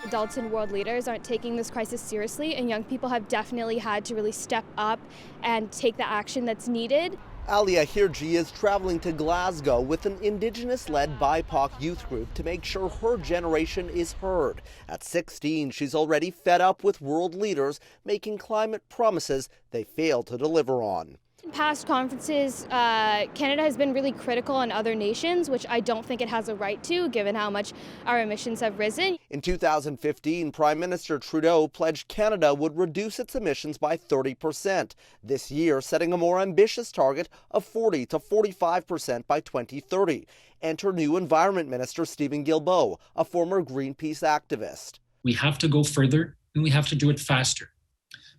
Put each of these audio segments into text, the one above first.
Adults and world leaders aren't taking this crisis seriously, and young people have definitely had to really step up and take the action that's needed. Alia Hirji is traveling to Glasgow with an Indigenous-led BIPOC youth group to make sure her generation is heard. At 16, she's already fed up with world leaders making climate promises they failed to deliver on. In past conferences, Canada has been really critical on other nations, which I don't think it has a right to, given how much our emissions have risen. In 2015, Prime Minister Trudeau pledged Canada would reduce its emissions by 30%. This year, setting a more ambitious target of 40 to 45% by 2030. Enter new Environment Minister Steven Guilbeault, a former Greenpeace activist. We have to go further, and we have to do it faster.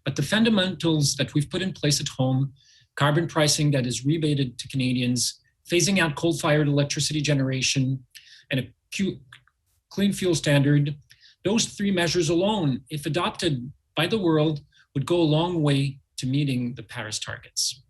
But the fundamentals that we've put in place at home, carbon pricing that is rebated to Canadians, phasing out coal-fired electricity generation, and a clean fuel standard, those three measures alone, if adopted by the world, would go a long way to meeting the Paris targets.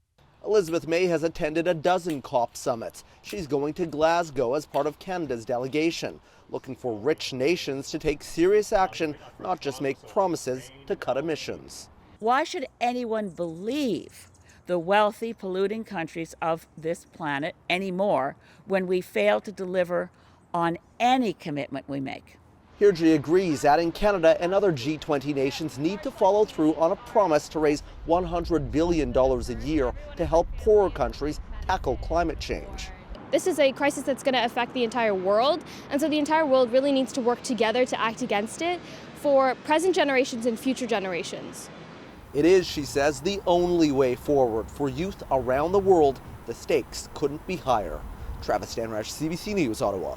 Elizabeth May has attended a dozen COP summits. She's going to Glasgow as part of Canada's delegation, looking for rich nations to take serious action, not just make promises to cut emissions. Why should anyone believe the wealthy, polluting countries of this planet anymore when we fail to deliver on any commitment we make? Hirji agrees, adding Canada and other G20 nations need to follow through on a promise to raise $100 billion a year to help poorer countries tackle climate change. This is a crisis that's going to affect the entire world, and so the entire world really needs to work together to act against it for present generations and future generations. It is, she says, the only way forward for youth around the world. The stakes couldn't be higher. Travis Stanrash, CBC News, Ottawa.